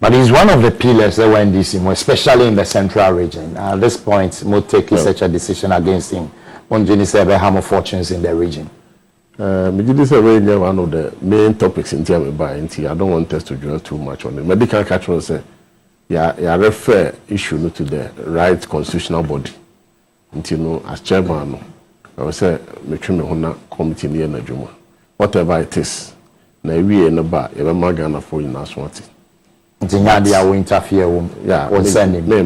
But he's one of the pillars that were in this, especially in the central region. At this point, we'll take such a decision against him. One have fortunes in the region. This is one of the main topics in terms of buying. I don't want us to dwell too much on it. Medical control say, yeah, refer issue to the right constitutional body. Until as chairman, I will say, me committee near Najuma. Whatever it is, na we in the bar, even Magana for you now swanty. Tinyadia will interfere with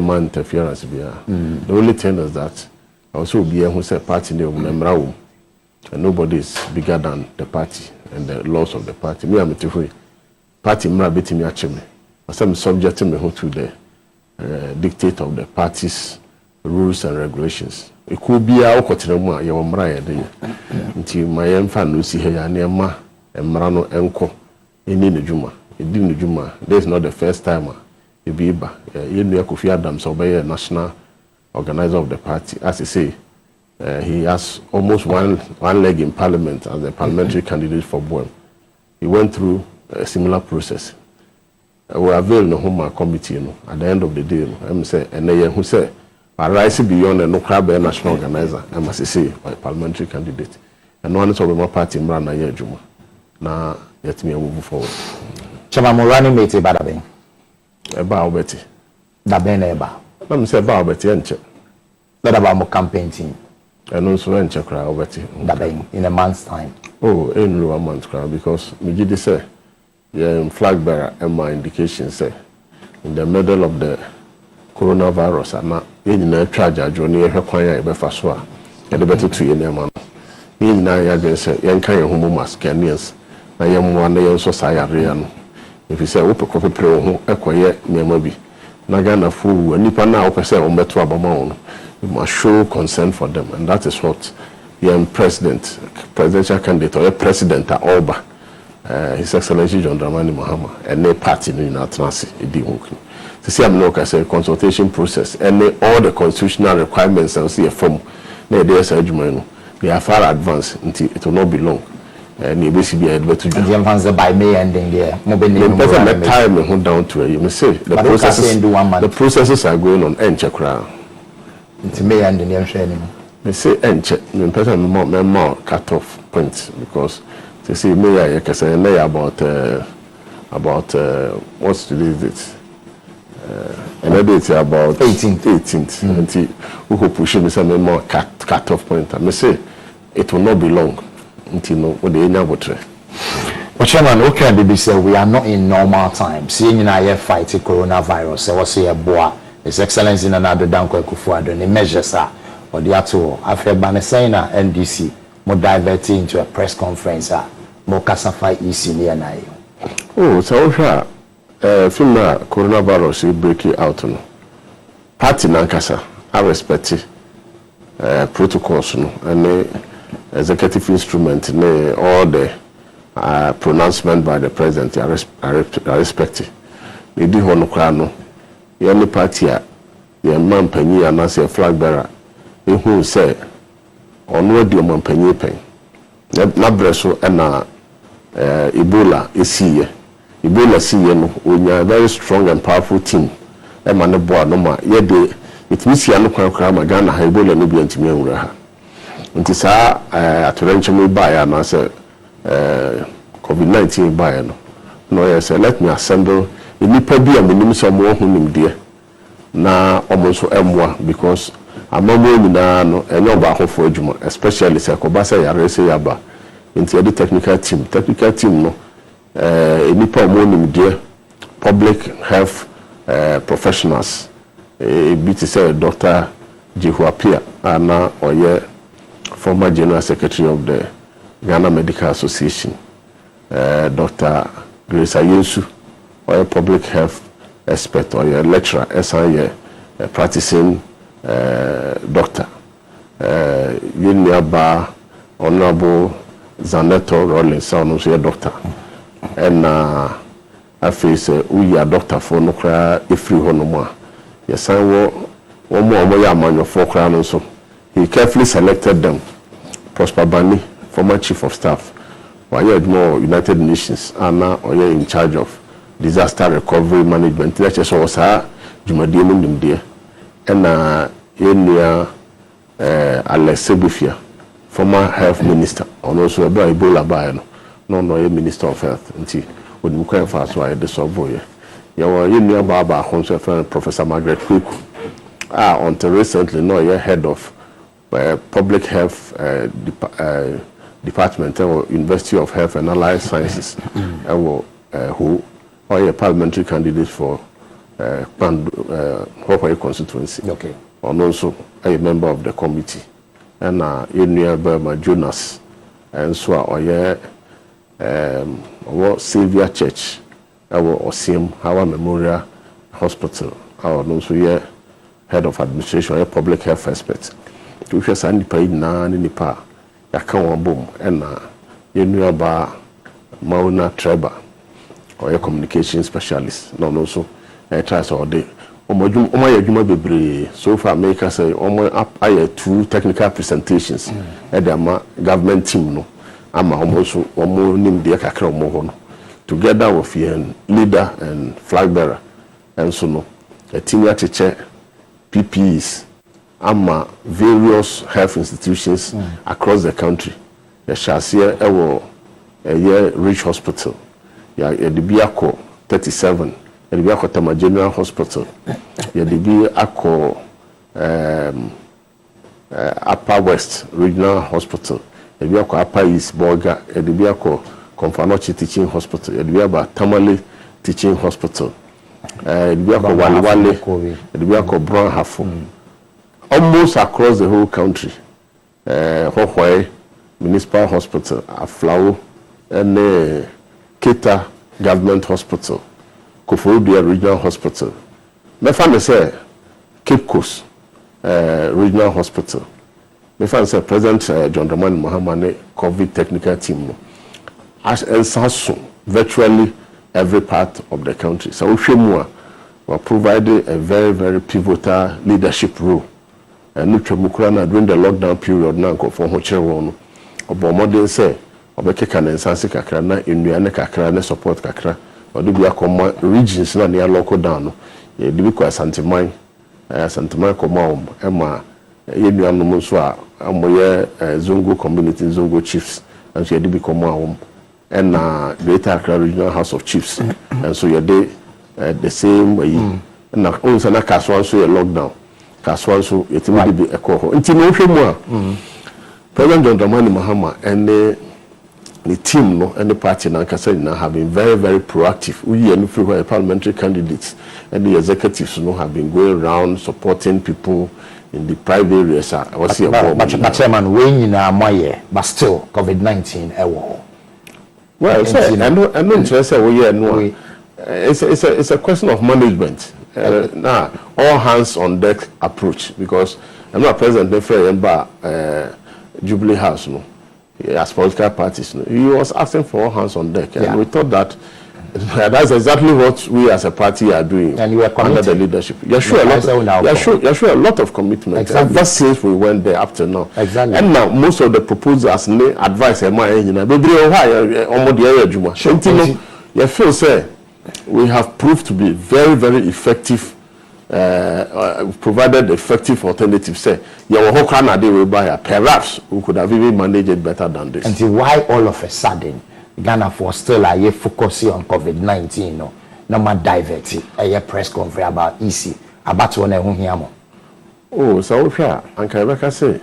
man interference. The only thing is that I also be who say party name and nobody is bigger than the party and the laws of the party. Me am free. Party mra beti me acheme. I am subject me to the dictate of the party's rules and regulations. It could be a okotiremu ya mra ya de. Nti my emfa no si he ya na ma emra no enko eni nejuma. This is not the first time you be back. You know, Kofi Adams, a national organizer of the party. As I say, he has almost one leg in parliament as a parliamentary candidate for WOHO. He went through a similar process. We avail no home committee. At the end of the day, I'm say, and they who say, I rise beyond a no crab national organizer. I must say, a parliamentary candidate. And one is of my party, Mrana Yejuma. Now, let me move forward. Chama Morani mate Badabing. About Betty. Daben Eba. Let me say about Betty Enche. That about my campaign team. And also Enche crowd Betty. Daben in a month's time. Oh, in a month's crowd because Mijidi say, yeah, flag bearer and my indication say, in the middle of the coronavirus, and not in a charge, Johnny, a choir, a befaswa, and the better 2 years, man. In Naya, say, young kind of homo Mascanians, I am one day also Sayarian. If you say open coffee pro who acquire Nemabi, Nagana fool, and Nipa now per se on Metro Abamon, you must show concern for them, and that is what young presidential candidate or a president at Alba, His Excellency John Dramani Mahama, and no party in Atlantic, to see I'm look as a consultation process, and all the constitutional requirements and see a form, they are far advanced until it will not be long. And you basically able to do. The by May ending there. The time down to it. You may say the processes are going on. Enche crowd. It's May ending there. They say enche. The person more cut off points because they say May I can say about what's today's date. Another date about 18th. Until we hope push me some more cut off point. I may say it will not be long. Chairman, okay, BBC, we are not in normal times. Seeing in our fight coronavirus, I was say a boa, His Excellency in another Danko Kufuado, the measures are, or the actual, after Banesena NDC, more diverting into a press conference, more Kasafai EC near Nai. Oh, so, from the coronavirus, break it out. Party Nankasa, I respect it, protocols, and executive instrument, all the pronouncement by the president, I respect it. They do Honokrano, the only party, the man penny, and as a flag bearer, who say, Onua do man penny pen. Nabreso and Ebola is here. Ebola see when you are a very strong and powerful team. I'm on the board, no more. Yet, it means you are not going to cram a gun, Ebola, no be anti-member. Nti saa atorenchemu buy na say COVID-19 buy no yes let me assemble nipa bi amonim so mo hunim de na omo so emwa because amamo nyina no enyo ba hofo adwuma especially say ko ba say yare say yaba nti the technical team no nipa mo nim de public health professionals BT say Dr. Jehuapia ana oye former General Secretary of the Ghana Medical Association, Dr. Grace Ayensu, or a public health expert, or a lecturer, a practicing doctor. Yuniaba, Honorable Zaneto Rollins, also a doctor. And I face we are doctor for no cry if you want more. Yes, I will one more man your 4 crown so. He carefully selected them. Prosper Bani, former chief of staff, why more United Nations ana or in charge of disaster recovery management let's just also jumadi mu nimde na yenia Alex Sebufia former health minister and also a Ebola by no minister of health nti woni kwa fa so ay de so boye yawo yenia baba honso friend Professor Margaret Cook until recently no head of public health department or University of Health and Allied Sciences who are a parliamentary candidate for WOHO constituency. Okay. And also a member of the committee. And Burma Jonas and so or Savior Church or Sim Hawa Memorial Hospital or also head of administration or public health expert. To share Sandy Paid na nipa yaka boom and yenu ba Mauna Treba or a communication specialist. No so I try so day. Omo bebre so far make us say omo up 2 technical presentations at the government team no ama omo so omo nim de kakra omo ho no together with leader and flag bearer and so no a team ya cheche PPEs ama various health institutions across the country. The Shasia Ewo Rich Hospital, Yadibiako 37, Yadibiako Tama General Hospital, Yadibiako Upper West Regional Hospital, Yadibiako Upper East Borga, Yadibiako Konfanochi Teaching Hospital, Yadibiaba Tamale Teaching Hospital, Yadibiako Waliwale, Yadibiako Brown Hafo. Almost across the whole country, WOHO Municipal Hospital, Aflao, and Keta Government Hospital, Koforidua Regional Hospital. Me fan say Cape Coast Regional Hospital. Me fan say President John Dramani Mahama COVID technical team. As virtually every part of the country. So we provided a very, very pivotal leadership role. And during the lockdown period now for Hocheron or modern say Obeka and Sansi Kakra in Kakra support Kakra or do be a regions near local down. Ye Dibico Santimai Comom, Emma Yenian Muswa, Amoye Zungo community, Zungo chiefs, and she did become home and Greater Accra Regional House of Chiefs. And so you're the same way. And now also na Caswan so a lockdown. Caswan so it will be a coho. Until no more. President John Dramani Mahama and the team no and the party now have been very, very proactive. We and everywhere parliamentary candidates and the executives have been going around supporting people in the private areas. But Chairman, when you know my but still COVID-19 well, I know interested we it's a question of management. Now all hands on deck approach because I'm not president of Jubilee House no. As political parties, no. He was asking for all hands on deck, and we thought that that's exactly what we as a party are doing and you were under the leadership. You're sure a lot of commitment. Exactly. Ever since we went there up to now. Exactly. And now most of the proposals advice you feel say we have proved to be very, very effective. Provided effective alternatives, say, perhaps we could have even managed it better than this. And why all of a sudden Ghana for still are focusing on COVID-19? No more diverted a press conference about EC about one and oh, so here, Uncle Rebecca say,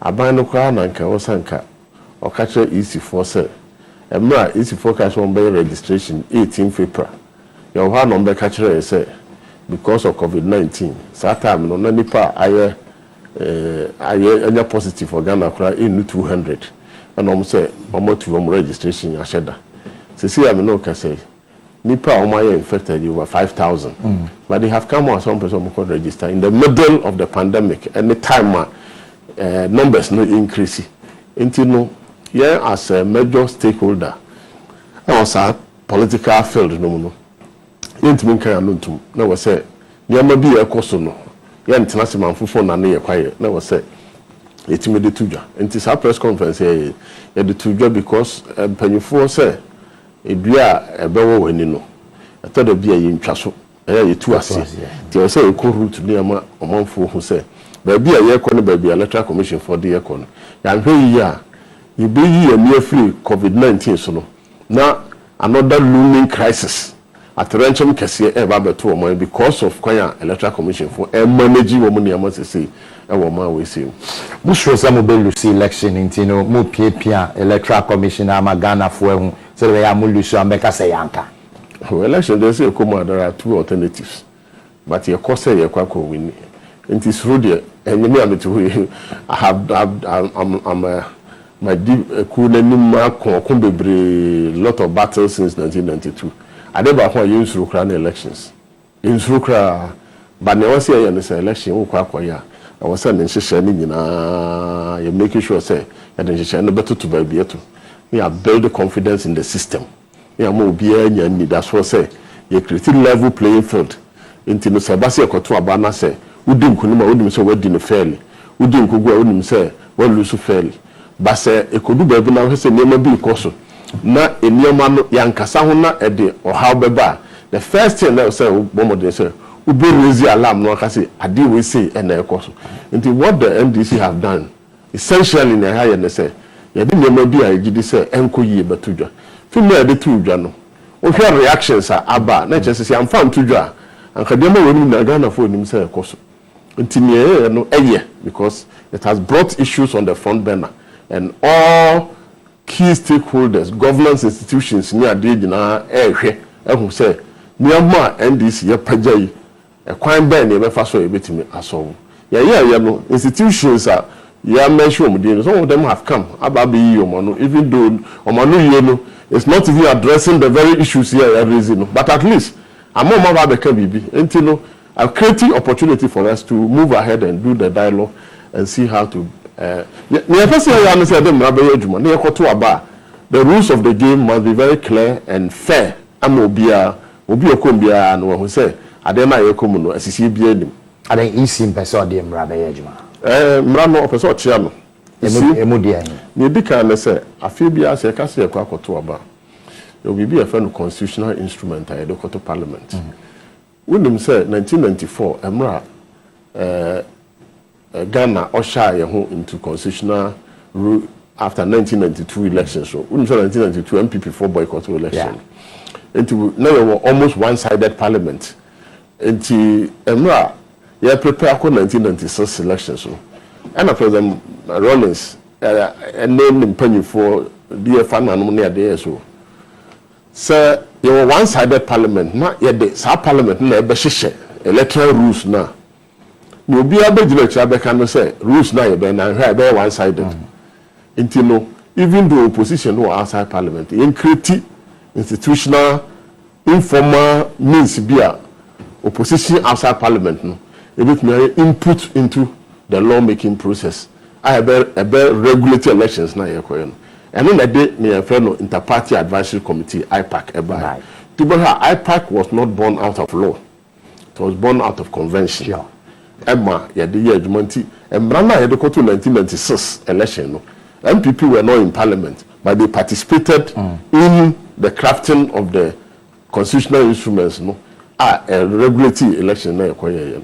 I buy no crown and Kawasanka or catch EC for say, and my EC forecast one by registration 18th April. Your one number catcher say. Because of COVID-19, that time no nipa aye positive for Ghana in 200 and almost say almost to registration asheda. See I no can say nipa infected over 5,000 but they have come out some person could register in the middle of the pandemic and the time numbers no increase until no as a major stakeholder was a political field no yentimi kan anontum na wo se nyama bi ekoso no ye ntena se manfofo na ne ye kwaye na wo se etime de tudwa enti sa press conference ye de tudwa because panyufo say edua ebewo wani no eto da bia ye ntwa so ye tu ase ti o say ko route ni ama omanfo hu say ba bia ye ko no ba bia electoral commission for the ye ko no ya hwe yi a ye be yi ani free covid-19 so no na another looming crisis attention kese eba beto oman because of kwanya electoral commission for manage wo ni ama say woman we see busho sa mo be lucy election intino mo pia electoral commission ama Ghana fo ehu so we ya mo lucy ambeka say yanka election they say come there are two alternatives but your course say you kwa win it is through there and me am to I'm my cool name kon bebre lot of battles since 1992 I never want you through crown elections in through kra but ne was here in this election wo kwa ya I was saying you making sure say and no better to be able to build the confidence in the system. More beer and that's what say you create level playing field. Into no sabasi akoto abana say udim kunuma udim say we din fairly. Udim kugwa udim say we lose fairly. But say ekodu baby na say niam bi koso. Na eniam no yankasa ho na e de ohaw beba. The first thing that say bomode say Uber raise alarm no say ade we say and ekoso. Into what the MDC have done essentially na higher na say ya bi niam bi a gidi say enko yie betudwa. Fime de tudwa no. O hwe reactions aba na che say am fan tudwa. Anka dem we na Ghana for nim say ekoso. Nti ne no eye because it has brought issues on the front burner and all key stakeholders, governance institutions ni ade gina ehwe ehun say niam NDC ya pagai e kwan ben ne be fa so e betimi aso ya no institutions ya mention some of them have come about even though omanu it's not even addressing the very issues here raising but at least among ma ba can be until a creating opportunity for us to move ahead and do the dialogue and see how to the rules of the game must be very clear and fair. Amobia okombia no who say adena yekomu no asisi bia nim adan isi mpese de mra be yejuma mra no opese o chia no emu dia ni dika na say afi bia say ka say akoto aba you be a friend constitutional instrument I do to parliament when say 1994 emra Ghana usher into constitutional rule after 1992 elections. So, when 1992 MPP for boycott election, into now we were almost one-sided parliament. Into Emra, yeah, prepare for 1996 elections. So, and after them Rollins, and named him penny for dear fan and near there. So, sir, you were one-sided parliament. Not yet the parliament never share electoral rules now. No be able to can say rules now be one sided. Until no, even the opposition who are outside parliament, in creative institutional informal means be opposition outside parliament no. It may input into the lawmaking process. I have regulatory elections now here. And then that day me a friend inter-party advisory committee IPAC right. To be IPAC was not born out of law. It was born out of convention. Sure. Emma yade ye adwumanti emrana yade ko to 1996 election no MPP were not in parliament but they participated in the crafting of the constitutional instruments no a regulatory election na ekoye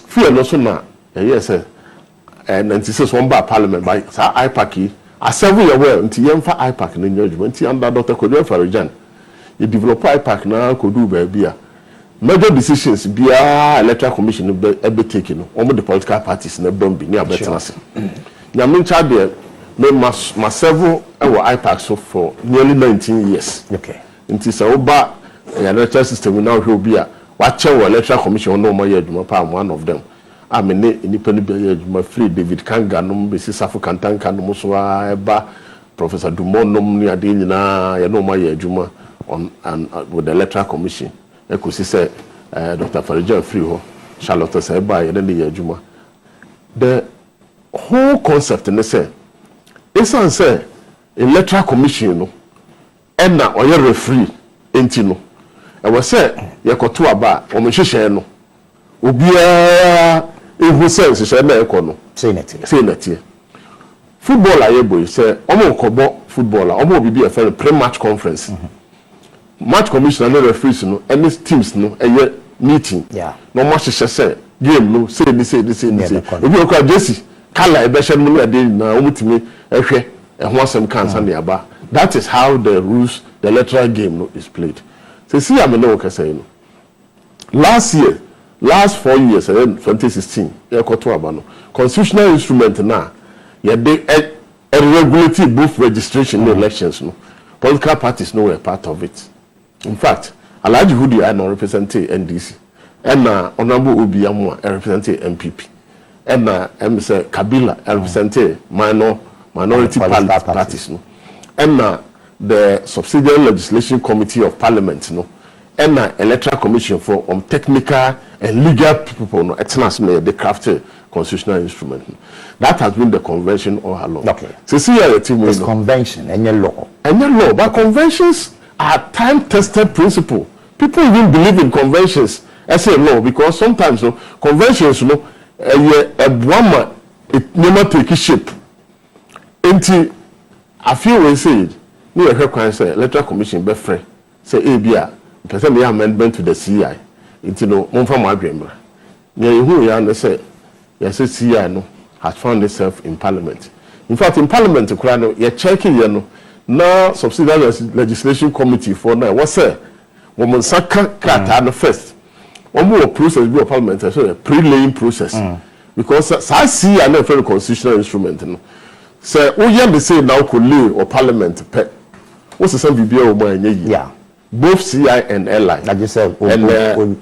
fear no so na yes 96 one by parliament by sa IPAC a 7 year well nti yemfa IPAC na adwumanti under Dr. Kojo Farijan you develop IPAC na kodu ba bia major decisions bia electoral commission be taken on the political parties na bombi ni abetenase na me cha de me ma several IPAC so for nearly 19 years okay nti so ba electoral system now hwe bia wa che electoral commission no mo yaduma pa one of them amene nipa ni bia yaduma free David Kanga no be Sisafo Kantanka no so ba Professor Dumont no ni ade nyina ya no mo yaduma on and with the electoral commission ekusi say Dr. Farijan free ho Charlotte say by and the adwuma the whole concept in say esan say electoral commission no and na oye referee enti no e we say yekoto aba o mehwehwe no obia ehu sense say na ekono say netie football aye boy say omo kobo footballer omo be a pre-match conference match commissioner no referees no any teams no meeting no match say game no say this obi okwa Jesse kala e be hye no dey na omutimi ehwe ho asem kan san dey aba. That is how the rules, the electoral game no, is played. So see I'm no worker say no. Last 4 years 2016 constitutional instrument na ye dey regulating both registration and elections no. Political parties no were part of it. In fact, Alhaji Hudi I no represent NDC and Honorable Obi Amwa represent MPP and Mr. Kabila represent minority parties no. And the subsidiary legislation committee of parliament no and electoral commission for technical and legal people no etnas me the crafted constitutional instrument that has been the convention all along. Okay, so see here the convention and your law but conventions are time tested principle. People even believe in conventions as a law because sometimes no conventions no a woman it never take shape until I feel we say ni e hwekwan say electoral commission be free say e bia person me amendment to the CI into no monfa mo adwemra ne ehu ya no say yes CI no has found itself in parliament. In fact in parliament kura no ye checking ye no na subsidiary legislation committee for na what say woman saka kata no first one more process be parliament so a pre-laying process because sa CI na for constitutional instrument no. So we have to say now could lay or parliament pet. What's the same BBO both CI and LI. Like you said, and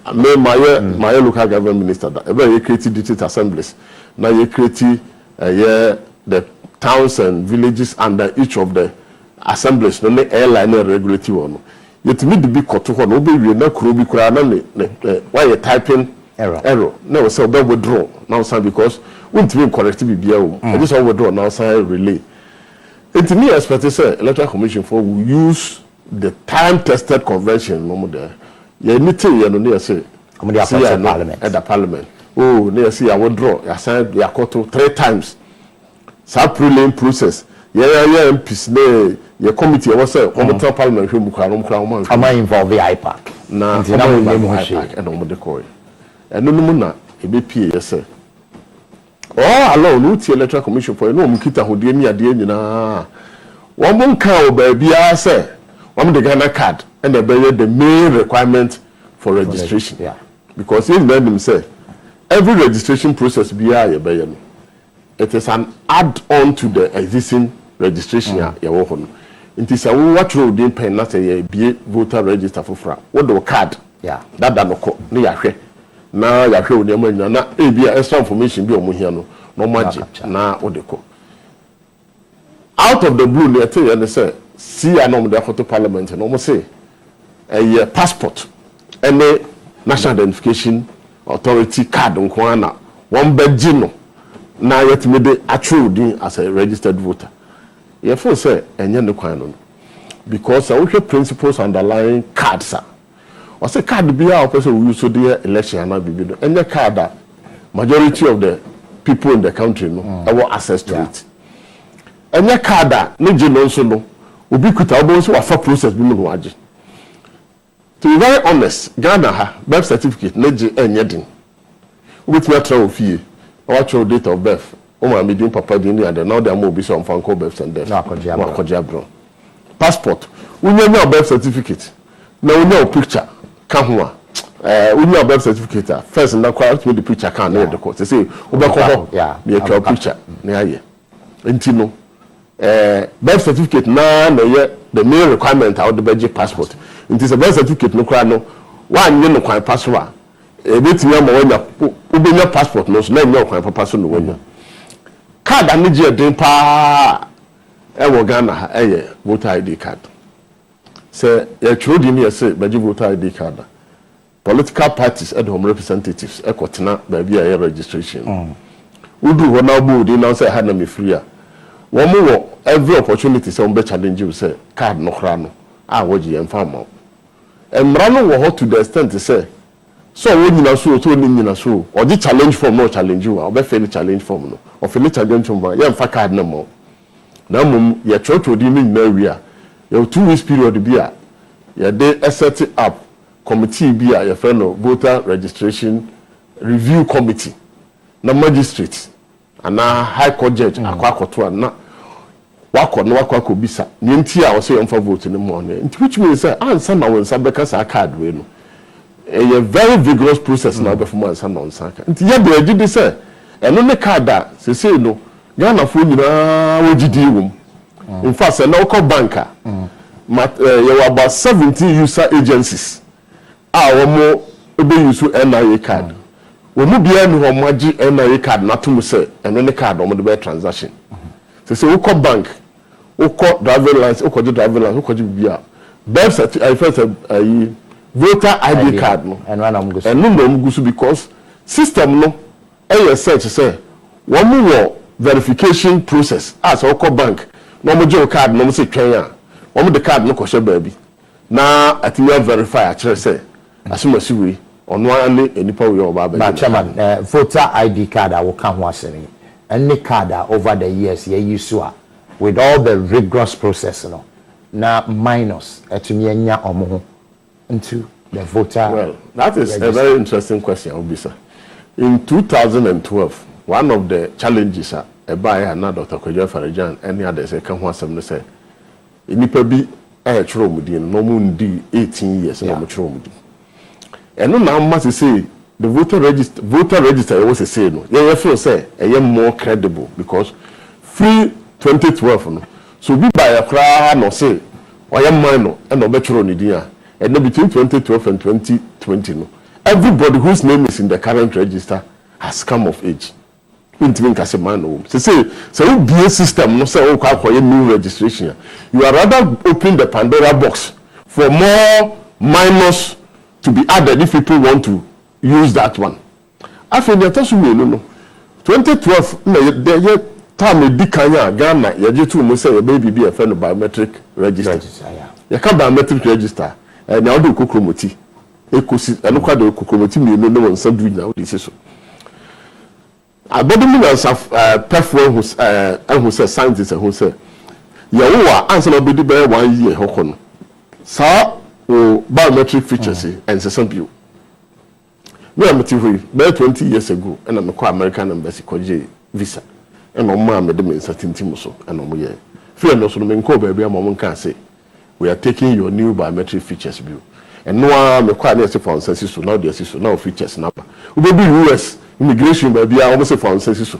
my local government minister that very creative district assemblies. Now you create the towns and villages under each of the assemblies. No LI no regulatory one. You to meet the big court one. No be we na kurubi kura na why you typing error. No so be withdraw now some because won't be correct BBO. I just withdraw now say relay. And to me, I expect to say electoral commission for will use the time-tested convention. No more there. You need to you say. Parliament. At the parliament. Oh, near see I withdraw. I signed the accord 3 times. So pre-laying process. Yeah. MPs ne. Your committee was say committee parliament. Am I involved the IPAC? Na. IPAC and on the coin. And no na. EBP yes sir. Oh, alone, no electoral commission for no mukita hodie mi ade nyina. One mon kan baby say, one the Ghana card and the main requirement for registration. Yeah. Because he made them say every registration process be no. It is an add-on to the existing registration ya WOHO. It is a what road dey pen na say be voter register for fra. What the card? Yeah. That no ko ne ya hwe. Na ya hwe oni amanya na e bia extra information bi omo hia no no magic na odeko out of the blue they tell you say see anom the photo parliament no mo say a passport any national identification authority card nko na one beji no na yet me dey actual din as a registered voter you feel say enye ne kwan no because we principles underlying cards I say card be our person we use so the election and be no. Any card that majority of the people in the country no have access to it. Any card that no no so no obi kuta obo so afa process bi no age. To be very honest, Ghana ha birth certificate no je enye din. With me travel fee, what your date of birth. O ma me din papa din and now they am obi so am fan call birth and death. No akojia passport. We need your birth certificate. Now we know picture. Kahua we need a birth certificate first na quite with the picture can the court say obekọ be a picture na aye enti no birth certificate na the main requirement out the budget passport it is a birth certificate no kra no one no kwan passport betimi am wanya ubenya passport no so na nya kwan passport no wanya card ani je den pa wo Ghana ha voter ID card. Say you told me say be voter ID card. Political parties and home representatives e kwotena ba bia ya registration. Udu ho na bo di na say ha na me free a. Wo mo wo every opportunity say on be challenge you say card no kra no. Ah wo ji emfa ma. Emra no wo ho to the extent say so wo nyina so to ni nyina so. O di challenge form no challenge you. O be fail challenge form no. O fail challenge form ya emfa card no mo. na mum ye church odi ni na wi a ye 2 weeks period bi a ye dey set up committee bi a ye friend no voter registration review committee na magistrate ana high court judge akwakoto na wakọ bisa ni nti a wo say yemfa vote ni mo ne nti which means say ansa na won sabeka sa card we no a very vigorous process na be from ansa na onsa ka nti ye be agidi say eno ne card a say no Ghana fo nyina wo gidi wom in fact say na wo banker you about 17 user agencies wo mo be use NIA card wo mu bia ni ho maji NIA card na to mu say eno ne card wo mo de be transaction say wo bank wo driver license wo driver license wo bia birth certificate I first voter ID card no and one am go and no go so because system no e search say wo mo verification process as wo bank no mo je card no mo say twen a wo mo the card no ko she baabi na atinya verify a kire say asomasi we Onua ne enipa we oba ba chairman voter ID card a wo ka ho asere any card over the years ye use with all the rigorous process no na minus etumi anya omo into the voter. Well, that is register. A very interesting question, Obisa. In 2012, one of the challenges by another Dr. Kojo Farajan any others can one some say inipa bi chro mudi no mundi 18 years no chro mudi. And now must say the voter register was say no. You feel say more credible because free 2012 no. So we buy a cry no say minor and no betro ni dia. And then between 2012 and 2020 no. Everybody whose name is in the current register has come of age. Say be a system no say a new registration. You are rather opening the Pandora box for more minors to be added if people want to use that one. After the no 2012 the time di kanya Ghana ye to mo say baby be a friend of biometric register. You can biometric register and now do kokromoti. Ekosi eno kwa do kokromoti me no won do na we so. Abodumi na perform who say scientists who say ya wo answer no be di 1 year hoko no. Sa o biometric features and some people. Me am tivui be 20 years ago and I'm call American embassy koje visa. And on ma me de me certain so and on ye. Fear no so me nko ba bia mo kan say we are taking your new biometric features bill. And no me kwa na say for census so now the so now features number. We be US immigration baby I almost say for census so.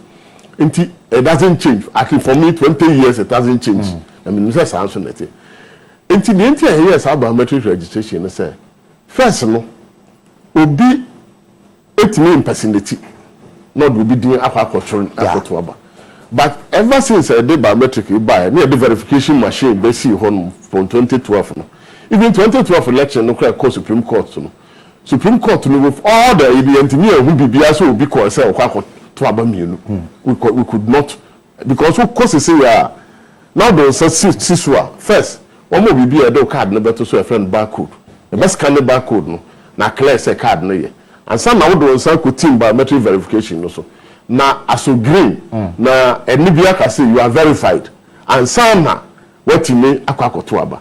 It doesn't change. Actually for me 20 years it doesn't change. I mean say answer net. Until the entire years biometric registration say first no obi 8 personality not will be doing aqua. But ever since the biometric you buy, near the verification machine, they see from 2012. No. Even 2012 election, no call Supreme Court. No. Supreme Court, no, with all the engineer who be also will be called we could not, because of course they say now those Siswa first. One more be a card, no better so a friend barcode. The best scan the barcode, no. Now clear say card, no. And some now those could team biometric verification also. Na aso green na enibia ka say you are verified and some na what you may akwakoto aba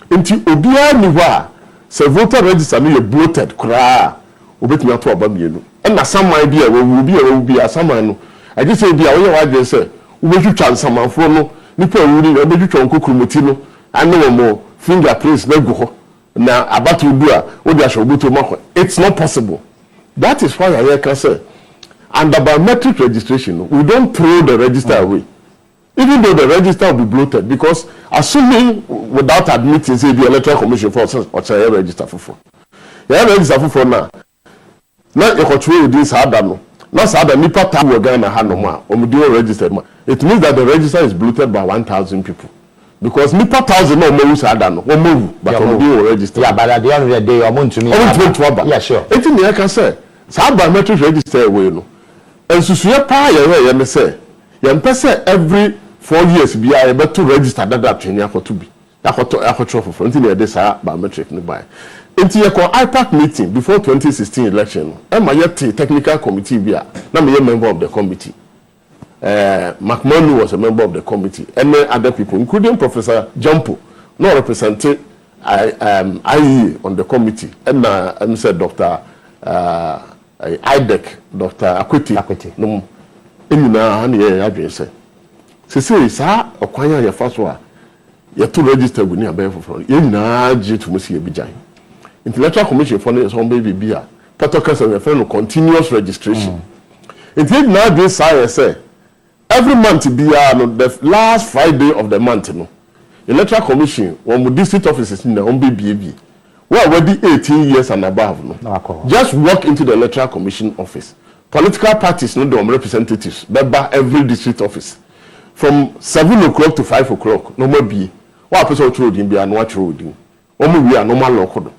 nti obia ni ho a say voter register no you bloated kra obetumi ato aba mienu na saman bia wo bia saman no I just say bia wo ye wa dey say wo betwitwa samanfo no nipa wuri no betwitwa nkokromoti no ane wo mo fingerprints na go na abatu du a wo dia hwe obuto makwa. It's not possible. That is why I can say under biometric registration, we don't throw the register away. Even though the register will be bloated, because assuming without admitting, say the electoral commission for or say register for. Yeah, register for now. Now you control this Adamo. Now Sada Nipa Tawu Ghana Hanoma, Omudio registered. It means that the register is bloated by 1,000 people. Because Nipa 1,000 no move Adano, or move, but Omudio register. Yeah, but at the end of the day, you're going to me. Yeah, sure. Anything I can say. Sada biometric register away, no. And so pa ye me say ye say every 4 years be I able to register that training akoto bi akoto for until ye dey say biometric ni buy until ye call IPAC meeting before 2016 election e ma ye technical committee bi a na me ye member of the committee McMahon was a member of the committee, and then other people, including Professor Jumpo, not representing IE on the committee, and said Dr. IDEC, Dr. Akweti. No, say, sir, or Quanya, your first one, you're to register with your bear for you now, to Monsieur Bijay. Intellectual Commission for his home baby beer, protocols of a continuous registration. It is now this I say. Every month be the last Friday of the month, no. Electoral Commission, one with district offices in the home baby. We are already 18 years and above, no. Just walk into the Electoral Commission office. Political parties, no, the representatives, member every district office. From 7 o'clock to 5 o'clock, no more be. What person through him be and what road him. Only we are normal local.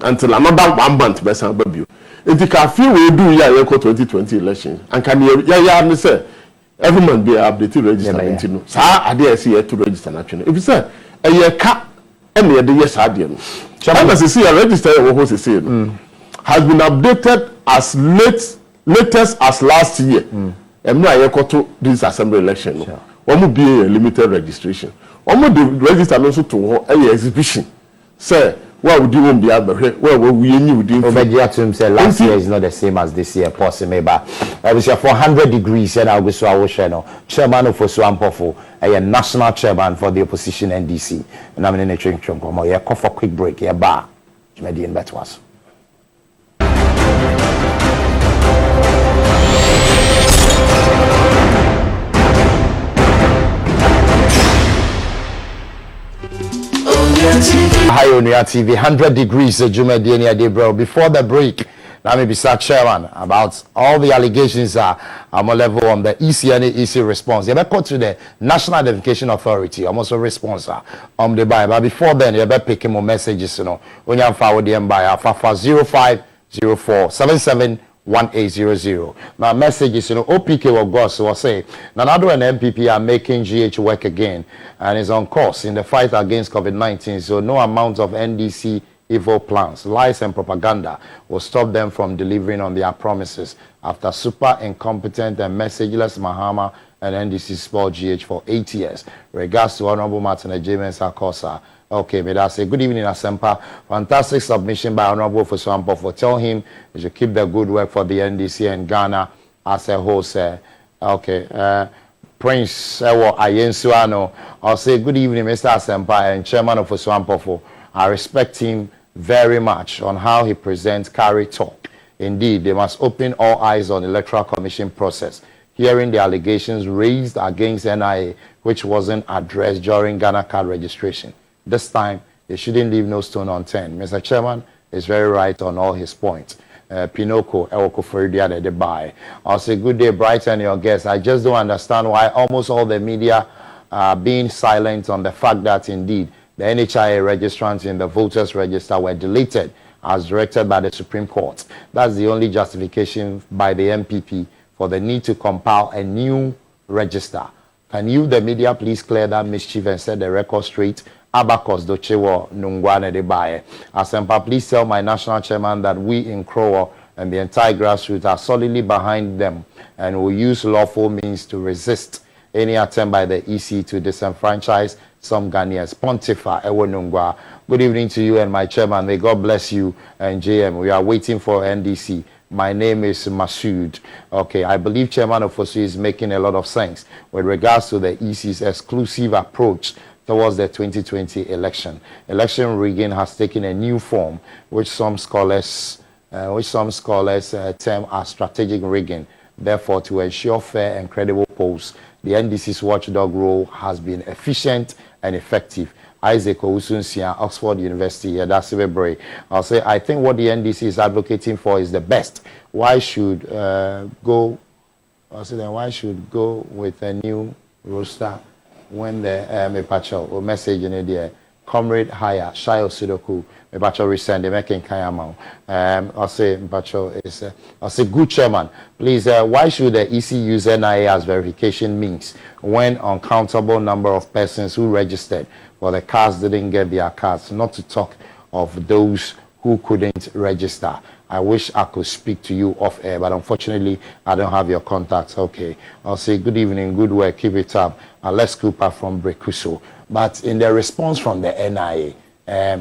Until another 1 month, best and baby. If the cafe will do ya 2020 election, and can you say every month be updated register? No, sir, I dare see to register naturally. If you say a year cut, and the yes, I did. As you see, a register WOHO has been updated as latest as last year. And now I to this assembly election. One will be a limited registration. One will be registered also to a exhibition. Sir, why would you be able to where we knew last year is not the same as this year, possibly, but I was here for 100 degrees and I'll go to our channel. Chairman of Ofosu Ampofo, a national chairman for the opposition NDC. And I'm in a drink from here. Call for a quick break here, bar. Median bet was. Hi, Onua TV, 100 degrees, Jumediania Debro. Before the break, let me be chairman about all the allegations are on a level on the EC and EC response. You better go to the National Identification Authority, almost a response on the buy. But before then, you better pick more messages, you know, when you forward them by Fafa 0504771800. My messages, you know, OPK will go, so I say, Nanado and MPP are making GH work again and is on course in the fight against COVID-19. So no amount of NDC evil plans, lies and propaganda will stop them from delivering on their promises after super incompetent and messageless Mahama and NDC sport GH for 8 years. Regards to Honorable Martin James Akosa. Okay, may I say good evening, Asempa. Fantastic submission by Honorable Ofosu Ampofo. Tell him he should keep the good work for the NDC and Ghana as a whole. Okay, Prince Ayensuano. I'll say good evening, Mr. Asempa and Chairman of Ofosu Ampofo. I respect him very much on how he presents carry talk. Indeed, they must open all eyes on the Electoral Commission process. Hearing the allegations raised against NIA, which wasn't addressed during Ghana card registration. This time, they shouldn't leave no stone unturned. Mr. Chairman is very right on all his points. Pinocchio, Elko the buy. I'll say good day, Brighton, your guests. I just don't understand why almost all the media are being silent on the fact that indeed the NHIA registrants in the voters register were deleted as directed by the Supreme Court. That's the only justification by the MPP for the need to compile a new register. Can you, the media, please clear that mischief and set the record straight? Abacos Dochewo Nungwane de Baye. Asempa, please tell my national chairman that we in Krowo and the entire grassroots are solidly behind them and will use lawful means to resist any attempt by the EC to disenfranchise some Ghanaians. Pontifa Ewo Nungwa. Good evening to you and my chairman. May God bless you and JM. We are waiting for NDC. My name is Masood. Okay, I believe Chairman Ofosu is making a lot of sense with regards to the EC's exclusive approach towards the 2020 election. Election rigging has taken a new form, which some scholars term as strategic rigging. Therefore, to ensure fair and credible polls, the NDC's watchdog role has been efficient and effective. Isaac Ousunsia, Oxford University, Yadasibebre. I'll say, I think what the NDC is advocating for is the best. Why should go with a new roster when the Mepacho message in there? Comrade Haya, Shayo Sudoku, Mepacho resend the making Kayamau. I'll say Mepacho is I'll say good chairman. Please, why should the EC use NIA as verification means when uncountable number of persons who registered for the cards didn't get their cards? Not to talk of those who couldn't register. I wish I could speak to you off air, but unfortunately, I don't have your contacts. Okay, I'll say good evening, good work, keep it up. Let's Cooper from Brekuso. But in the response from the NIA,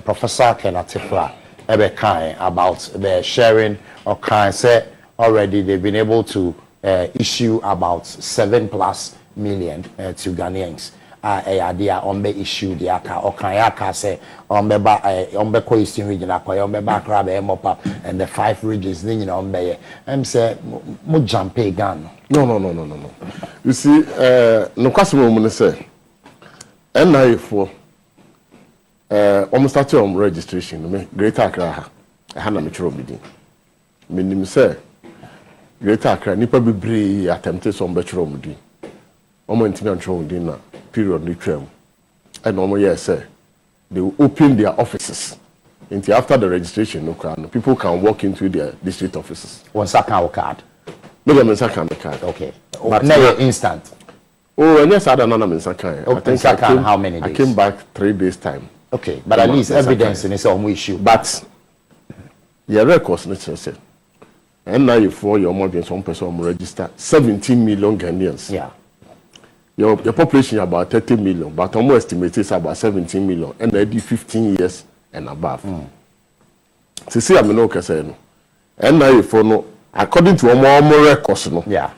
Professor Kenatifla Ebekai about the sharing of kind said already they've been able to issue about 7+ million to Ghanaians. Idea on be issue the aka or kayaka say on be Eastern region on be Accra Mopap and the 5 regions on be say mo jampe gan. No. You see, no customer will say NIA for almost start your registration. Me Greater Accra I had a metro meeting. Meaning say Greater Accra nipa bebree attempted some better meeting. Omo ntimi antro within na period ni twam. And omo yes say they will open their offices. Until after the registration no crowd, people can walk into their district offices. One second card. No the mensa can card. Okay. But now instant. Oh, and yes, I don't know mensa can. I think I came, how many days? I came back 3 days time. Okay, but at least evidence in some issue. But your records necessary. And now you for your more than some person register 17 million Ghanaians. Yeah. Your population is about 30 million, but almost estimated is about 17 million, and they do 15 years and above. To see, I mean, okay, say no. And now, for no, according to our records, no, yeah,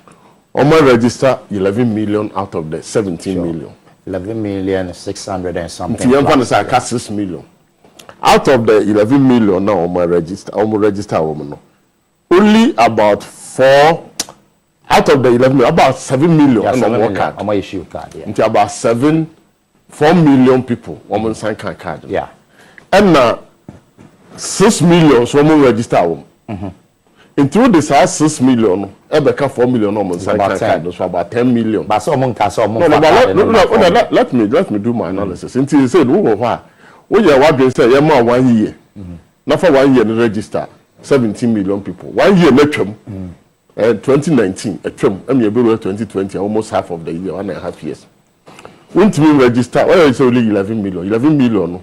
Omo register 11 million out of the 17 million. 11,600,000 and something. The young say 6 million. Out of the 11 million now, Omo register, only about 4. Out of the 11 million, about 7 million on more card. On my issue card, yeah. Until about 4 million people woman sign card. Yeah. And 6 million so woman register. Into this 6 million, Ebeka 4 million woman sign card. So about 10 million. But someone can let me do my analysis. Until you said, what you say, you 1 year. Not for 1 year to register 17 million people. 1 year metrum. 2019, a term, 2020, almost half of the year, 1.5 years. Won't we register? Why is only 11 million? 11 million,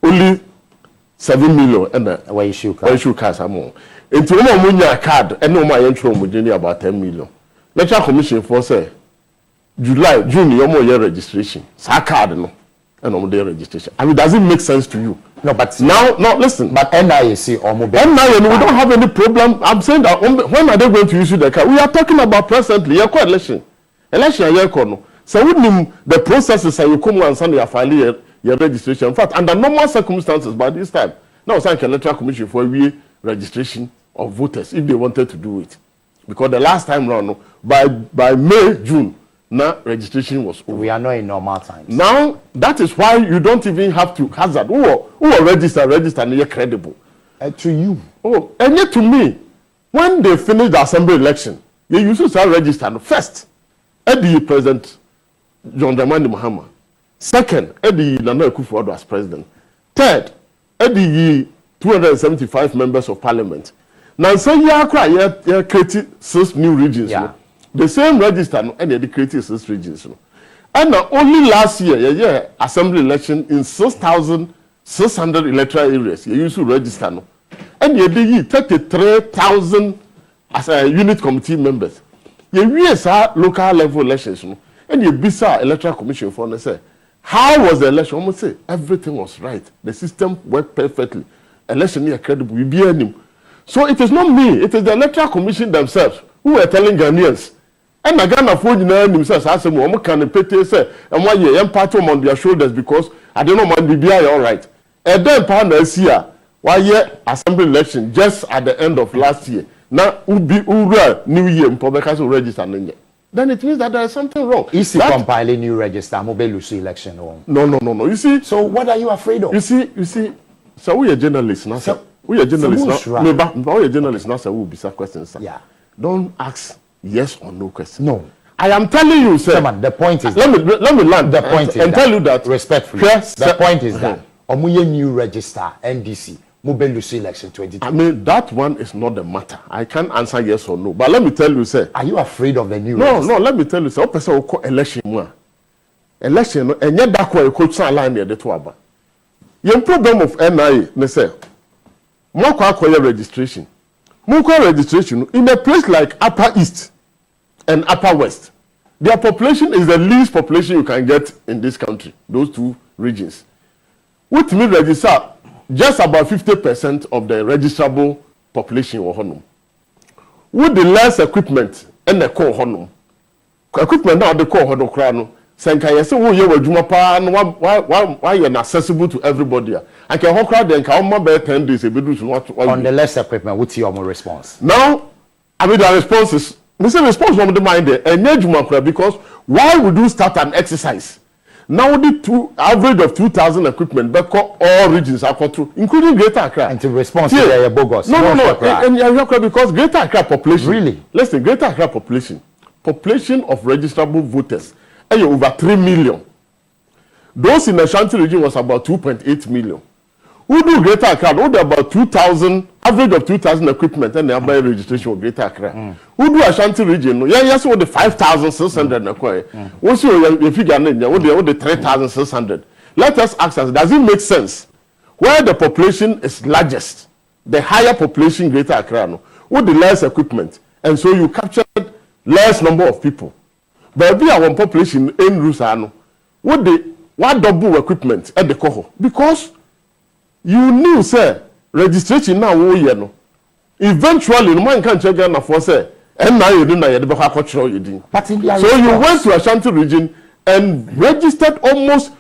only 7 million, and why issue cards are more. Into a card, and no my intro within about 10 million. Lecture commission for say June, your more year registration. Sa card no, and no more registration. I mean, does it make sense to you? No, but now, listen. But NIC or mobile. NIC, we don't have any problem. I'm saying that when are they going to issue the card? We are talking about presently. You're quite election. Election, you're so we need the processes and you come and send your file your registration. In fact, under normal circumstances, by this time, now it's like an electoral commission for registration of voters if they wanted to do it. Because the last time round, by May, June, now registration was over. We are not in normal times. Now that is why you don't even have to hazard. Who register and you're credible. To you. Oh, and yet to me, when they finish the assembly election, you used to start registering first. Eddie President John Dramani Mahama. Second, Eddie Nana Akufo-Addo as president. Third, Eddie 275 members of parliament. Now say you created 6 new regions. Yeah. No? The same register and they created 6 regions. No? And only last year, assembly election in 6,600 electoral areas, you used to register. No? And you did 33,000 as a unit committee members. You local level elections. No? And you bisa electoral commission for and say, how was the election? Almost say everything was right. The system worked perfectly. Election is credible. We be him. So it is not me. It is the electoral commission themselves who were telling Ghanaians. And the Ghana phone themselves asked them, "Omo can pay say, and why you empathy on their shoulders because I don't know man be all right." And then partner here, why assembly election just at the end of last year. Now new year because register. Then it means that there is something wrong. Is he compiling new register? Mobile election. No. You see. So what are you afraid of? You see. So we are journalists now. So, we are journalists now. We are journalists now. So we will be questions. Sir. Yeah. Don't ask yes or no question. No. I am telling you, sir. Man, the point is. Let me land. The point is and tell you that respectfully. Yes, the point is that Omuye new register NDC. Mobile election 2020. I mean, that one is not the matter. I can't answer yes or no. But let me tell you, sir. Are you afraid of the new register? No, let me tell you, sir. What person will call election? Election, and yet that way, coach line near the Tuaba. Your problem of NIA, they say, more registration. More registration in a place like Upper East and Upper West. Their population is the least population you can get in this country, those two regions. With me register just about 50% of the registrable population in Honum. With the less equipment and the core Honum. Equipment now the core Honum Krano. Senka yese wo ye wadwuma pa no why you accessible to everybody. And can hokra den ka on be 10 days e be do on the less equipment. What's your response? Now, I mean the response is response from the mind there and because why would you start an exercise? Now the average of 2,000 equipment back all regions are control, including Greater Accra. And to respond to the bogus. No, and because Greater Accra population. Really? Listen, Greater Accra population of registrable voters over 3 million. Those in the Ashanti region was about 2.8 million. Who do Greater Accra? Who do about 2,000, average of 2,000 equipment and they buy registration of Greater Accra. Who do Ashanti region? Yes, what the 5,600 What's your figure? What the 3,600? Let us ask us, does it make sense? Where the population is largest, the higher population Greater Accra, with the less equipment, and so you captured less number of people. But be our population in Rusano, what double equipment at the coho? Because you knew, sir, registration now, eventually, no man can check on for say, and now you didn't know the cultural you did. So you went to Ashanti region and registered almost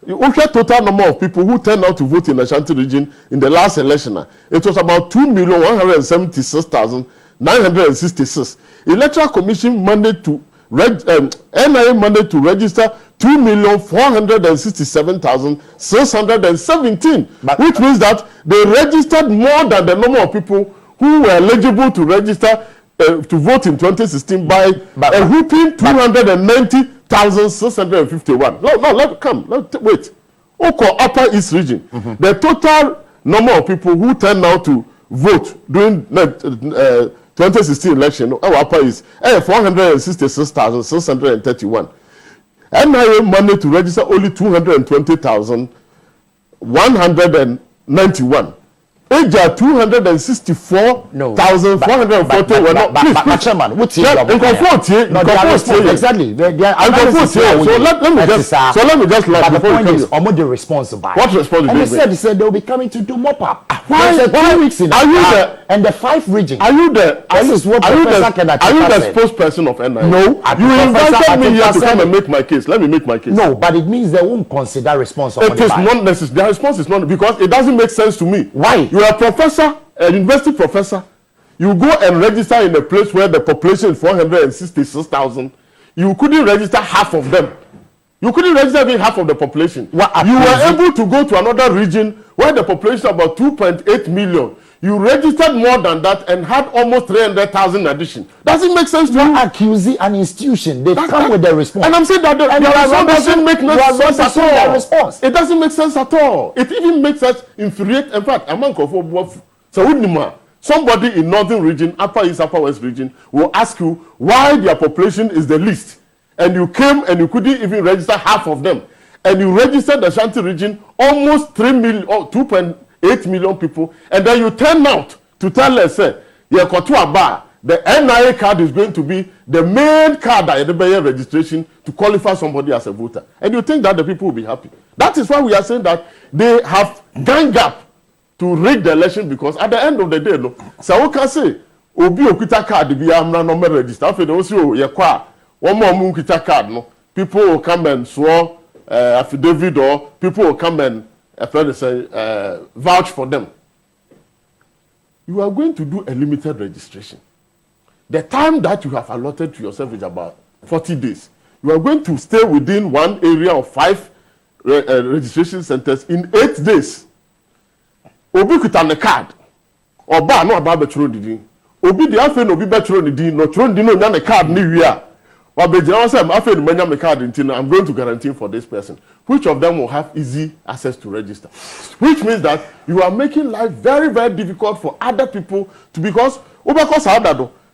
total number of people who turned out to vote in Ashanti region in the last election. It was about 2,176,966. Electoral Commission mandated to NIA mandated to register 2,467,617, which means that they registered more than the number of people who were eligible to register to vote in 2016 by a whooping 290,651. Wait. Oko Upper East region, the total number of people who turned out to vote during 2016 election, Upper East, 466,631. NIA managed to register only 220,191. Age 264,440 were not. Please, Chairman, what's your exactly. So let me just let the point is, the responsible. What responsibility? And they said they'll be coming to do mop up. Why 2 weeks in? Are you there? And the 5 regions. Are you there? Are you the spokesperson of NIA? No. You invited me here to come and make my case. Let me make my case. No, but it means they won't consider responsible. It is not necessary. The response is not because it doesn't make sense to me. Why? You are a professor, a university professor. You go and register in a place where the population is 466,000. You couldn't register half of them. You couldn't register even half of the population. You were able to go to another region where the population is about 2.8 million. You registered more than that and had almost 300,000 addition. Does it make sense to you? Accusing an institution. They come with their response. And I'm saying that the response doesn't make sense at all. It doesn't make sense at all. It even makes us infuriate. In fact, somebody in northern region, Upper East, Upper West region will ask you why their population is the least. And you came and you couldn't even register half of them. And you registered the Ashanti region almost 3 million or 2.8 million people. And then you turn out to tell us, the NIA card is going to be the main card that the registration to qualify somebody as a voter. And you think that the people will be happy. That is why we are saying that they have gang up to rig the election, because at the end of the day, so we can say, Obi Okita card be amna no register. After they also one more Okita card, no, people will come and swear affidavit, or people will come and vouch for them. You are going to do a limited registration. The time that you have allotted to yourself is about 40 days. You are going to stay within one area of 5 registration centers in 8 days. Obi kuta the card. Oba no aba betro didi. Obi de afa no obi betro didi no tro didi no nya the card ni wi a. Wa be jira say afa no manya me card nti I'm going to guarantee for this person. Which of them will have easy access to register? Which means that you are making life very, very difficult for other people to, because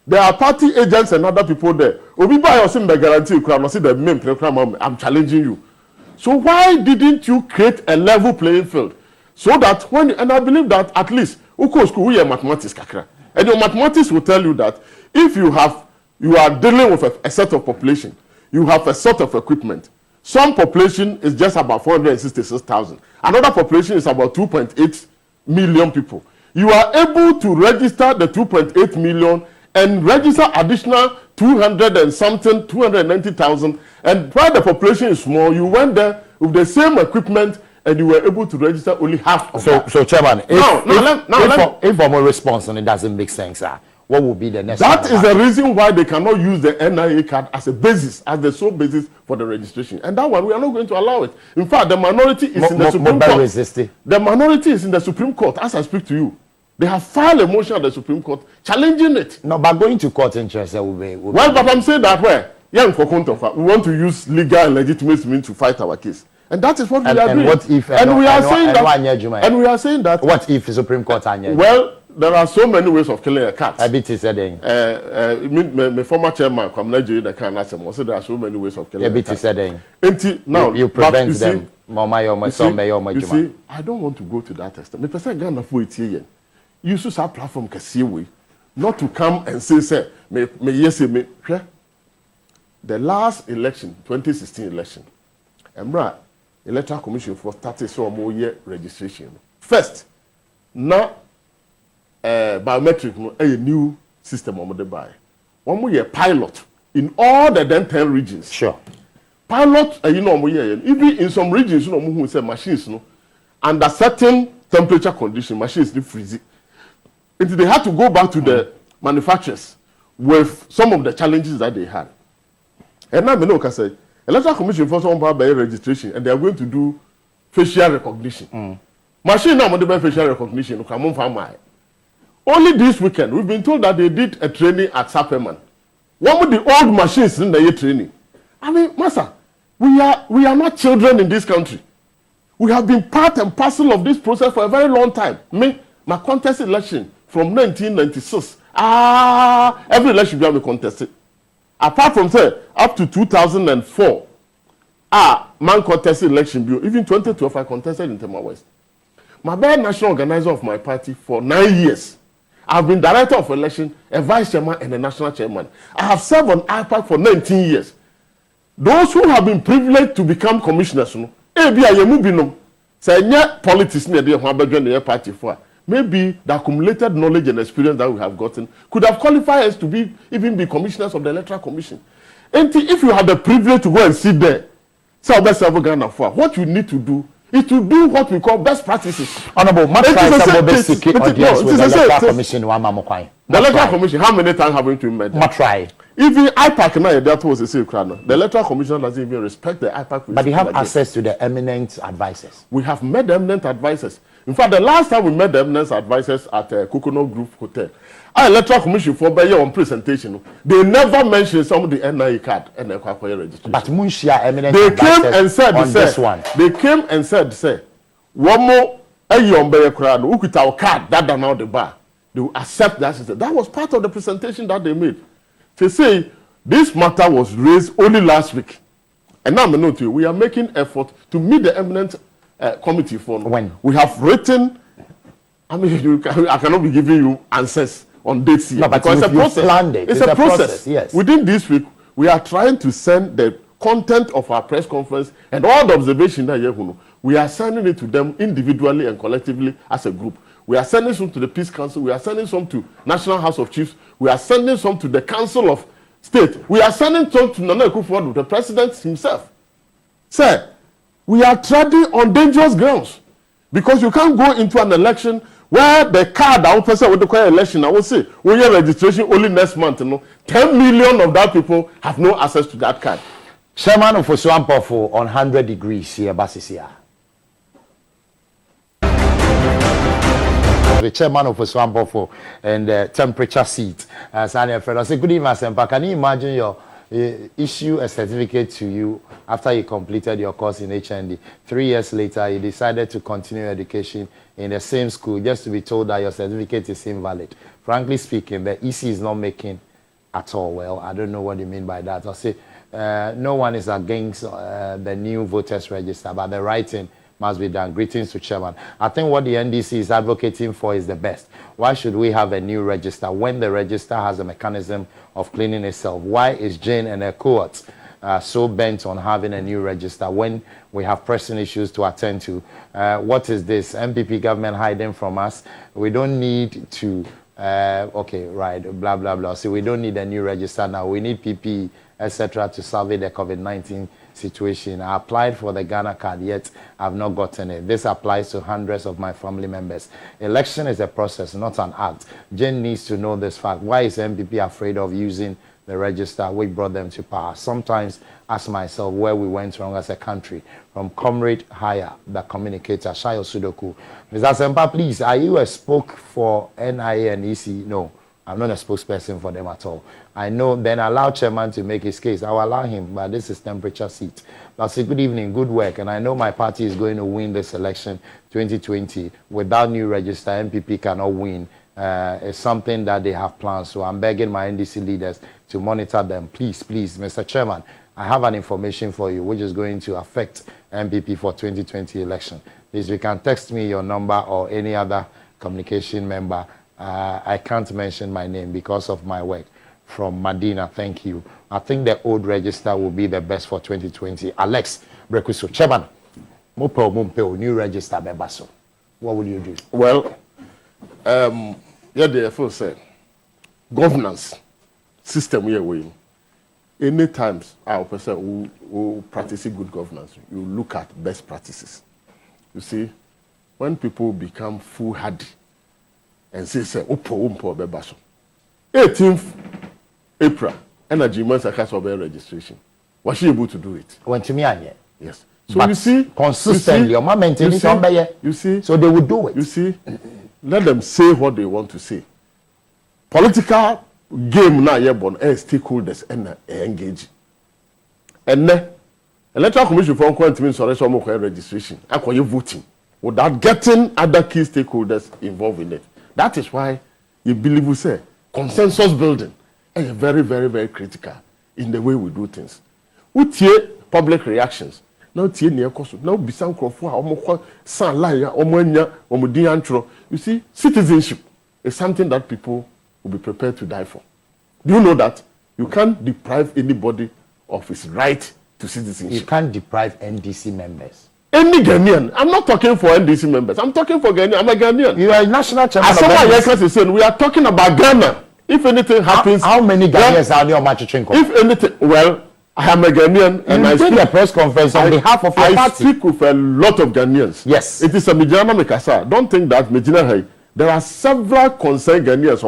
there are party agents and other people there. Obi buy your sim guarantee I'm challenging you. So why didn't you create a level playing field? So that and I believe that at least Uko school, we are mathematics kakra. And your mathematics will tell you that if you are dealing with a set of population, you have a sort of equipment. Some population is just about 466,000. Another population is about 2.8 million people. You are able to register the 2.8 million and register additional 200 and something, 290,000. And while the population is small, you went there with the same equipment and you were able to register only half of that. So Chairman, if formal response on it doesn't make sense, what will be the next? That is the reason why they cannot use the NIA card as a basis, as the sole basis for the registration. And that one, we are not going to allow it. In fact, the minority is in the Supreme Court. The minority is in the Supreme Court as I speak to you. They have filed a motion at the Supreme Court challenging it. No, but going to court interest will be. Well, but I'm saying that we want to use legal and legitimate means to fight our case. And that is what we are doing. And what if? And we are saying that. What if the Supreme Court? Well, there are so many ways of killing a cat. I bet it's my former chairman, the can answer. Also, there are so many ways of killing a cat. Now you prevent them. You see, I don't want to go to that extent. Me person Ghana for it here. You should have platform kasiwe, not to come and say me yes me. The last election, 2016 election, Emra Electoral Commission for 30 so more year registration. First, now biometric a new system on the buy. One more year pilot in all the then 10 regions. Sure. Pilot, even in some regions, who say machines, under certain temperature condition, machines need freeze it. Until they had to go back to the manufacturers with some of the challenges that they had. And now, I say, Electoral Commission for some by registration, and they are going to do facial recognition. Machine now, the facial recognition, come on, farm. Only this weekend, we've been told that they did a training at Sapperman. One of the old machines in the year training. I mean, Master, we are not children in this country. We have been part and parcel of this process for a very long time. My contest election from 1996. Every election we have contested. Apart from say up to 2004. Man contested election bill. Even 2012 I contested in Tema West. My bad national organizer of my party for 9 years. I've been director of election, a vice chairman, and a national chairman. I have served on IPAC for 19 years. Those who have been privileged to become commissioners, politics party for. Maybe the accumulated knowledge and experience that we have gotten could have qualified us to even be commissioners of the Electoral Commission. And if you have the privilege to go and sit there, what you need to do is to do what we call best practices. Honorable, the Electoral Commission. The Electoral Commission, how many times have we met? Even IPAC now, that was a secret. The Electoral Commission doesn't even respect the IPAC. But they have access to the eminent advisors. We have met the eminent advisors. In fact, the last time we met the eminent advisors at Coconut Group Hotel, our Electoral Commission for by on presentation, they never mentioned some of the NIE card and the registration. But Munshia eminent they came and said on this one. They came and said, one more who could our card that are now the bar. They will accept that. That was part of the presentation that they made. They say this matter was raised only last week. And now we are making effort to meet the eminent committee for when we have written. I mean, I cannot be giving you answers on dates here. No, but because it's a process. Planned it. It's a process. Yes. Within this week, we are trying to send the content of our press conference and all the observation that we are sending it to them individually and collectively as a group. We are sending some to the Peace Council. We are sending some to National House of Chiefs. We are sending some to the Council of State. We are sending some to Nana Akufo-Addo, the president himself. Sir, we are treading on dangerous grounds because you can't go into an election where the card our person with the election, I will say, when your registration only next month, 10 million of that people have no access to that card. Chairman of Ofosu Ampofo on 100 degrees here, Basisia. The chairman of Ofosu Ampofo and the temperature seat. Sani Fred, I say, good evening, Asempa. Can you imagine your issue a certificate to you after you completed your course in HND? 3 years later, you decided to continue education in the same school just to be told that your certificate is invalid. Frankly speaking, the EC is not making at all well. I don't know what you mean by that. I'll say no one is against the new voters register, but the writing must be done. Greetings to Chairman. I think what the NDC is advocating for is the best. Why should we have a new register when the register has a mechanism of cleaning itself? Why is Jane and her cohorts so bent on having a new register when we have pressing issues to attend to? What is this? MPP government hiding from us? We don't need to, okay, right, blah, blah, blah. So we don't need a new register now. We need PPE, etc. to survey the COVID-19 situation. I applied for the Ghana card, yet I've not gotten it. This applies to hundreds of my family members. Election is a process, not an act. Jen needs to know this fact. Why is MPP afraid of using the register which brought them to power? Sometimes ask myself where we went wrong as a country. From Comrade Haya, the communicator, Shayo Sudoku. Mr. Sempa, please, are you a spoke for NIA and EC? No, I'm not a spokesperson for them at all. I know, then allow chairman to make his case. I'll allow him, but this is temperature seat. I'll say good evening, good work, and I know my party is going to win this election 2020. Without new register, MPP cannot win. It's something that they have planned, so I'm begging my NDC leaders to monitor them. Please, please, Mr. Chairman, I have an information for you which is going to affect MPP for 2020 election. Please, you can text me your number or any other communication member. I can't mention my name because of my work. From Medina, thank you. I think the old register will be the best for 2020. Alex Brekuso, Chairman, Mumpo, new register, Bebaso. What will you do? Well, yeah, the FO said, governance system we are in. Any times our person who practice good governance, you look at best practices. You see, when people become foolhardy and say, Umpo, Bebaso. 18th April, energy months of registration. Was she able to do it? Went to me, yes. So but you see, consistently, your mom maintains it. You see, so they would do it. You see, let them say what they want to say. Political game now, yeah, but stakeholders and engage. And then, electoral commission for registration, acquire voting without getting other key stakeholders involved in it. That is why you believe we say consensus building is very, very, very critical in the way we do things. We take public reactions. Now, now be some you see, citizenship is something that people will be prepared to die for. Do you know that you can't deprive anybody of his right to citizenship? You can't deprive NDC members. Any Ghanaian. I'm not talking for NDC members. I'm talking for Ghanaian. I'm a Ghanaian. You are a national chairman. As someone is saying, we are talking about Ghana. If anything happens, how many Ghanaians are there on Machichenko? If anything, well, I am a Ghanaian and I speak a press conference on behalf of your party. I speak with a lot of Ghanaians. Yes. It is a Mijana Mikasa. Don't think that Mijina Hay. There are several concerned Ghanaians.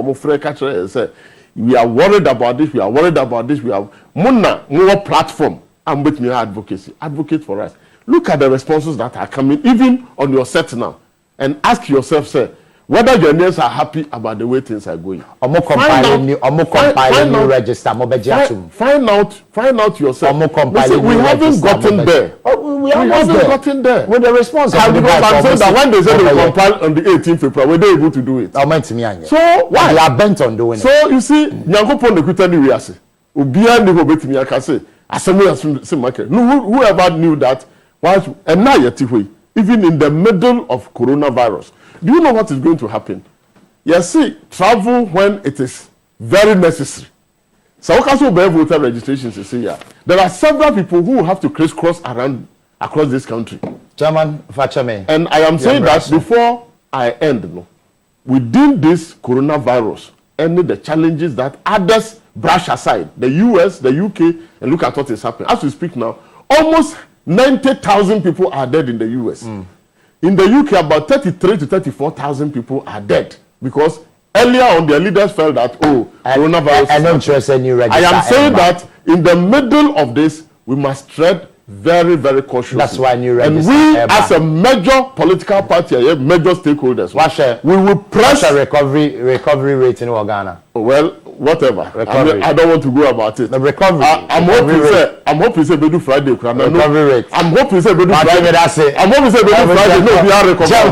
We are worried about this. We are worried about this. We have more platform. I'm with me advocacy. Advocate for us. Look at the responses that are coming, even on your set now, and ask yourself, sir, whether Ghanaians are happy about the way things are going. Find out yourself. Listen, we haven't gotten there. We haven't gotten there. With the response, I'm saying that when they say they will compile on the 18th April, were they able to do it? So why? They are bent on doing it. So you see, Nyankopon the Kutani Wiase, Ubia ni Hobetimi Akase, whoever knew that, and now even in the middle of coronavirus. Do you know what is going to happen? You see, travel when it is very necessary. So, voter registrations is here. There are several people who have to crisscross around across this country. Chairman Fachame. And I am saying that before I end, within this coronavirus, and the challenges that others brush aside, the US, the UK, and look at what is happening. As we speak now, almost 90,000 people are dead in the US. In the UK, about 33 to 34,000 people are dead because earlier on their leaders felt that, coronavirus. I am saying that in the middle of this, we must tread very, very cautiously. That's why new register. And we, as a major political party, major stakeholders, we will press a recovery rate in Ghana. Well, whatever. Recovery. I don't want to go about it. The recovery. I'm hoping say we do Friday. Recovery rate. I'm hoping say we do Friday. That's it. I'm hoping say we do Friday. No, we are recovered.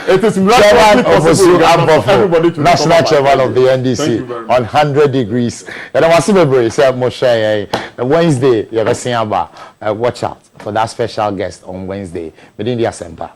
Because it is Chairman possible. Ampofo, Everybody to National Chairman of the NDC on 100 degrees. And I want to say Wednesday, you ever seen about watch out for that special guest on Wednesday within the Assembly.